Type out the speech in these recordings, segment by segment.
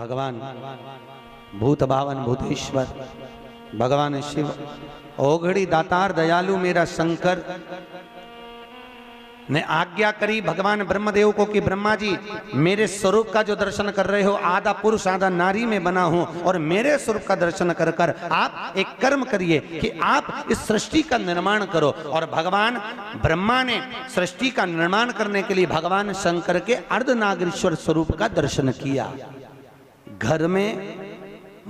भगवान भूत भावन भूतेश्वर भगवान शिव ओघड़ी दातार दयालु मेरा शंकर ने आज्ञा करी भगवान ब्रह्मदेव को कि ब्रह्मा जी मेरे स्वरूप का जो दर्शन कर रहे हो आधा पुरुष आधा नारी में बना हूं और मेरे स्वरूप का दर्शन कर कर आप एक कर्म करिए कि आप इस सृष्टि का निर्माण करो। और भगवान ब्रह्मा ने सृष्टि का निर्माण करने के लिए भगवान शंकर के अर्धनागेश्वर स्वरूप का दर्शन किया। घर में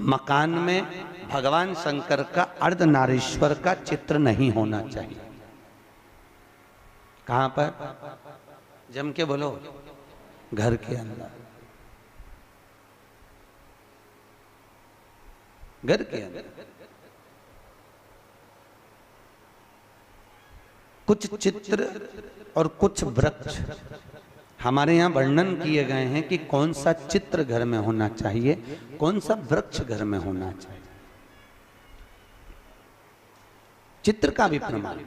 मकान में भगवान शंकर का अर्धनारीश्वर का चित्र नहीं होना चाहिए। कहां पर? जम के बोलो, घर के अंदर, घर के अंदर। कुछ चित्र और कुछ वृक्ष हमारे यहां वर्णन किए गए हैं कि कौन सा चित्र घर में होना चाहिए, कौन सा वृक्ष घर में होना चाहिए। चित्र का भी प्रमाण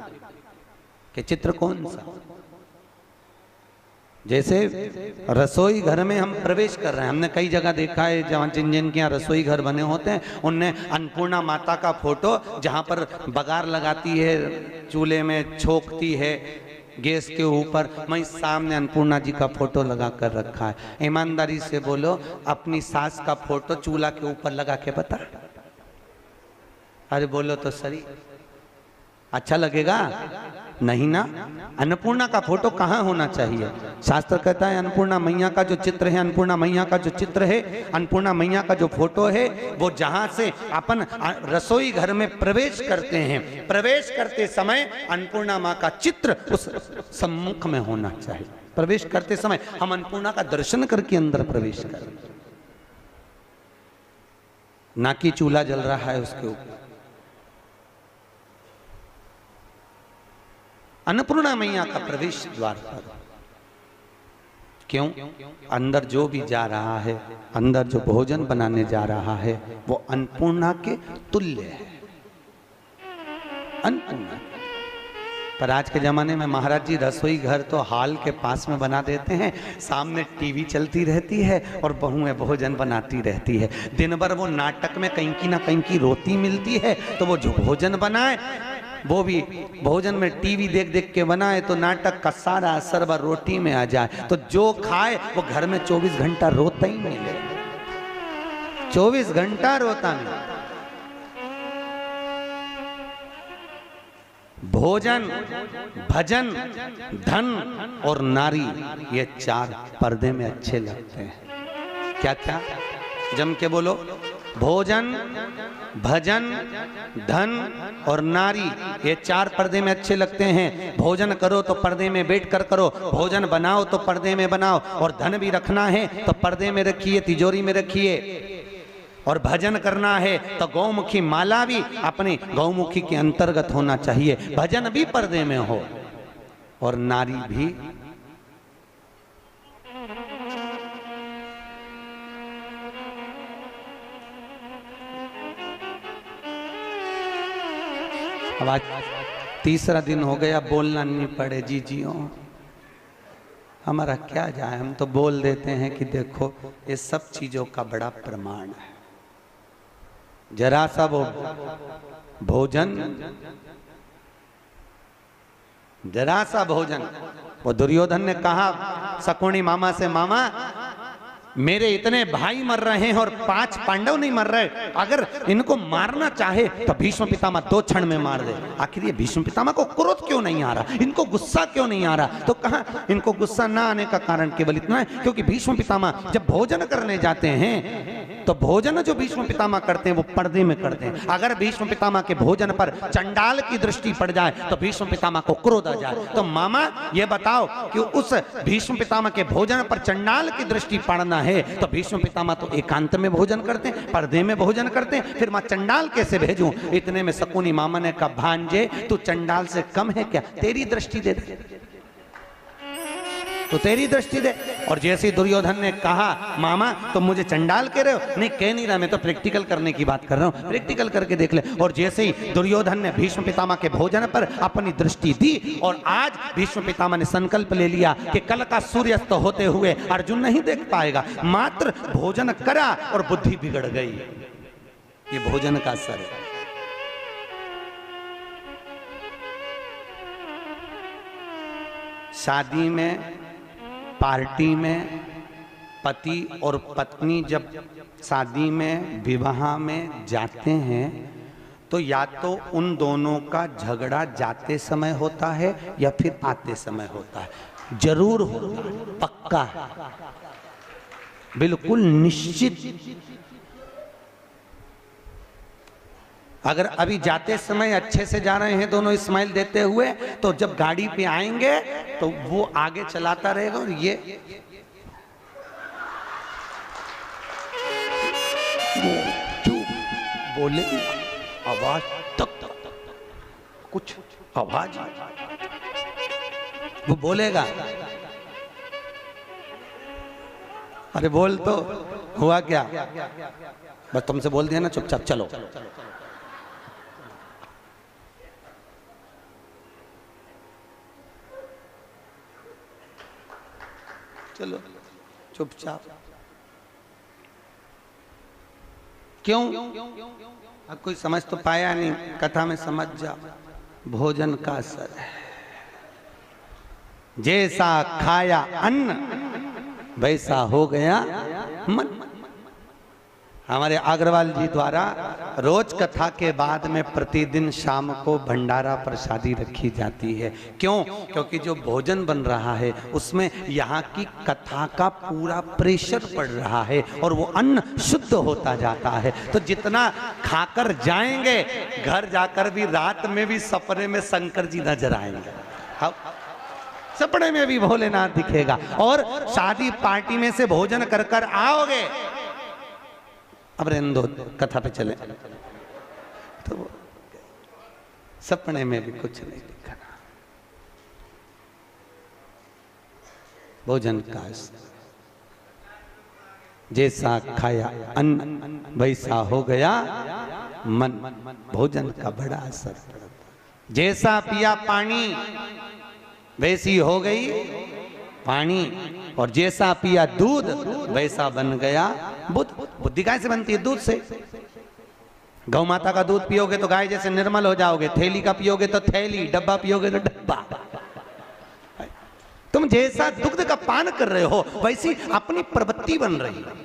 कि चित्र कौन सा। जैसे रसोई घर में हम प्रवेश कर रहे हैं, हमने कई जगह देखा है जहाँ जिन जिन के यहाँ रसोई घर बने होते हैं उनने अन्नपूर्णा माता का फोटो जहाँ पर बगार लगाती है, चूल्हे में छोकती है गैस के ऊपर, वहीं सामने अन्नपूर्णा जी का फोटो लगा कर रखा है। ईमानदारी से बोलो, अपनी सास का फोटो चूल्हा के ऊपर लगा के बता। अरे बोलो तो सही, अच्छा लगेगा? नहीं ना। अन्नपूर्णा का फोटो कहाँ होना चाहिए? शास्त्र कहता है अन्नपूर्णा मैया का जो चित्र है, अन्नपूर्णा मैया का जो चित्र है, अन्नपूर्णा मैया का जो फोटो है, वो जहां से अपन रसोई घर में प्रवेश करते हैं, प्रवेश करते समय अन्नपूर्णा माँ का चित्र उस सम्मुख में होना चाहिए। प्रवेश करते समय हम अन्नपूर्णा का दर्शन करके अंदर प्रवेश करें, ना कि चूल्हा जल रहा है उसके ऊपर। अन्नपूर्णा मैया का प्रवेश द्वार पर क्यों? अंदर जो भी जा रहा है, अंदर जो भोजन बनाने जा रहा है वो अन्नपूर्णा के तुल्य है, अन्नपूर्णा। पर आज के जमाने में महाराज जी रसोई घर तो हॉल के पास में बना देते हैं, सामने टीवी चलती रहती है और बहुएं भोजन बनाती रहती है। दिन भर वो नाटक में कहीं की ना कहीं की रोटी मिलती है, तो वो जो भोजन बनाए वो भी भोजन में टीवी देख देख के बनाए तो नाटक का सारा असर रोटी में आ जाए, तो जो खाए वो घर में 24 घंटा रोता ही नहीं ले, 24 घंटा रोता नहीं। भोजन, भजन, धन और नारी, ये चार पर्दे में अच्छे लगते हैं। क्या क्या? जम के बोलो। भोजन, भजन, धन और नारी, ये चार पर्दे में अच्छे लगते हैं। भोजन करो तो पर्दे में बैठ कर करो, भोजन बनाओ तो पर्दे में बनाओ, और धन भी रखना है तो पर्दे में रखिए, तिजोरी में रखिए। और भजन करना है तो गौमुखी माला भी अपने गौमुखी के अंतर्गत होना चाहिए, भजन भी पर्दे में हो और नारी भी। अब आज तीसरा दिन हो गया, बोलना नहीं पड़े जी जियो, हमारा क्या जाए, हम तो बोल देते हैं कि देखो ये सब चीजों का बड़ा प्रमाण है। जरा सा वो भोजन, जरा सा भोजन, वो दुर्योधन ने कहा शकुनी मामा से, मामा मेरे इतने भाई मर रहे हैं और 5 पांडव नहीं मर रहे, अगर इनको मारना चाहे तो भीष्म पितामह 2 क्षण में मार दे। आखिर ये भीष्म पितामह को क्रोध क्यों नहीं आ रहा, इनको गुस्सा क्यों नहीं आ रहा? तो कहा इनको गुस्सा ना आने का कारण केवल इतना है क्योंकि भीष्म पितामह जब भोजन करने जाते हैं तो भोजन जो भीष्म पितामह करते हैं वो पर्दे में करते हैं। अगर भीष्म पितामह के भोजन पर चंडाल की दृष्टि पड़ जाए तो भीष्म पितामह को क्रोध आ जाए। तो मामा ये बताओ कि उस भीष्म पितामह के भोजन पर चंडाल की दृष्टि पड़ना है तो भीष्म पितामह तो एकांत में भोजन करते हैं, पर्दे में भोजन करते हैं, फिर मैं चंडाल कैसे भेजूं? इतने में शकुनी मामा ने कहा भांजे तू चंडाल से कम है क्या, तेरी दृष्टि दे दे। तो तेरी दृष्टि दे। और जैसे दुर्योधन ने कहा मामा तुम मुझे चंडाल कह रहे हो, नहीं कह नहीं रहा, मैं तो प्रैक्टिकल करने की बात कर रहा हूँ, प्रैक्टिकल करके देख ले। और जैसे ही दुर्योधन ने भीष्म पितामह के भोजन पर अपनी दृष्टि दी और आज भीष्म पितामह ने संकल्प ले लिया कि कल का सूर्यास्त होते हुए अर्जुन नहीं देख पाएगा, मात्र भोजन करा और बुद्धि बिगड़ गई। ये भोजन का असर है। शादी में, पार्टी में पति और पत्नी जब शादी में, विवाह में जाते हैं तो या तो उन दोनों का झगड़ा जाते समय होता है या फिर आते समय होता है। जरूर होता है, पक्का है, बिल्कुल निश्चित। अगर अभी जाते समय अच्छे से जा रहे हैं दोनों स्माइल देते हुए, तो जब गाड़ी पे आएंगे तो वो आगे चलाता रहेगा और ये चुप बोले, आवाज तक कुछ आवाज वो बोलेगा, अरे बोल तो हुआ क्या, बस तुमसे बोल दिया ना चुपचाप चलो। चलो चुपचाप। क्यों? अब कोई समझ तो पाया नहीं, कथा में समझ जा। भोजन का असर है। जैसा खाया अन्न वैसा हो गया मन। हमारे अग्रवाल जी द्वारा रोज कथा के बाद में प्रतिदिन शाम को भंडारा प्रसादी रखी जाती है। क्यों? क्योंकि जो भोजन बन रहा है उसमें यहाँ की कथा का पूरा प्रेशर पड़ रहा है और वो अन्न शुद्ध होता जाता है। तो जितना खाकर जाएंगे, घर जाकर भी रात में भी सपने में शंकर जी नजर आएंगे, सपने में भी भोलेनाथ दिखेगा। और शादी पार्टी में से भोजन कर कर आओगे, अब रहने दो, कथा पे चले, तो सपने में भी कुछ नहीं दिखना। भोजन का जैसा खाया अन्न वैसा हो गया मन। भोजन का बड़ा असर पड़ता। जैसा पिया पानी वैसी हो गई पानी, और जैसा पिया दूध वैसा बन गया बुद्ध। बुद्धि गाय से बनती है? दूध से। गौ माता का दूध पियोगे तो गाय जैसे निर्मल हो जाओगे, थैली का पियोगे तो थैली, डब्बा पियोगे तो डब्बा। तुम जैसा दुग्ध का पान कर रहे हो वैसी अपनी प्रवृत्ति बन रही है।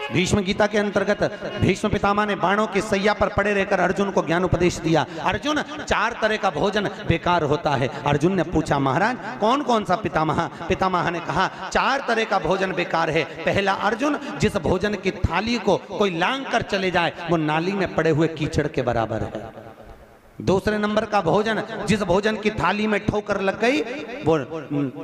भीष्म गीता के अंतर्गत भीष्म पितामह ने बाणों की सैया पर पड़े रहकर अर्जुन को ज्ञान उपदेश दिया। अर्जुन, 4 तरह का भोजन बेकार होता है। अर्जुन ने पूछा महाराज कौन कौन सा पितामह? पितामह ने कहा 4 तरह का भोजन बेकार है। पहला, अर्जुन, जिस भोजन की थाली को कोई लांग कर चले जाए वो नाली में पड़े हुए कीचड़ के बराबर है। दूसरे नंबर का भोजन, जिस भोजन की थाली में ठोकर लग गई वो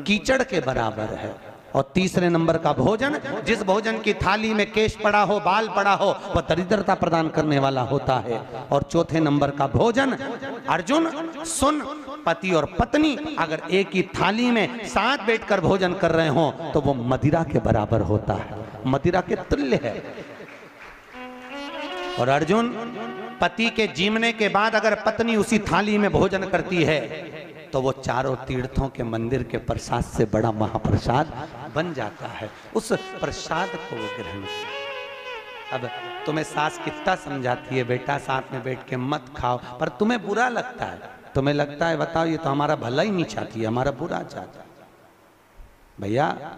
कीचड़ के बराबर है। और तीसरे नंबर का भोजन, जिस भोजन की थाली में केश पड़ा हो, बाल पड़ा हो, वह दरिद्रता प्रदान करने वाला होता है। और चौथे नंबर का भोजन, अर्जुन सुन, पति और पत्नी अगर एक ही थाली में साथ बैठकर भोजन कर रहे हो तो वो मदिरा के बराबर होता है, मदिरा के तुल्य है। और अर्जुन, पति के जीवने के बाद अगर पत्नी उसी थाली में भोजन करती है तो वो चारों तीर्थों के मंदिर के प्रसाद से बड़ा महाप्रसाद बन जाता है। उस प्रसाद को वो ग्रहण करता। अब तुम्हें सास कितना समझाती है, बेटा साथ में बैठ के मत खाओ, पर तुम्हें बुरा लगता है। तुम्हें लगता है बताओ ये तो हमारा भला ही नहीं चाहती है, हमारा बुरा चाहता है। भैया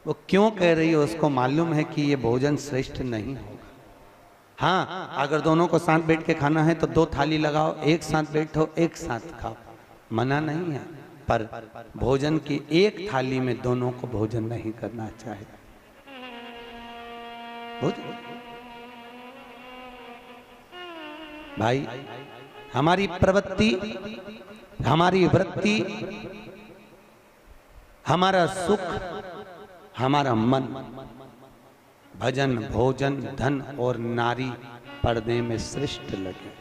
वो क्यों कह रही है, उसको मालूम है कि ये भोजन श्रेष्ठ नहीं होगा। हाँ, अगर दोनों को साथ बैठ के खाना है तो 2 थाली लगाओ, एक साथ बैठो, एक साथ खाओ, मना नहीं है। पर भोजन की एक थाली में दोनों को भोजन नहीं करना चाहिए। भाई, हमारी प्रवृत्ति, हमारी वृत्ति, हमारा सुख, हमारा मन भजन, भोजन, धन और नारी पर्दे में श्रेष्ठ लगे।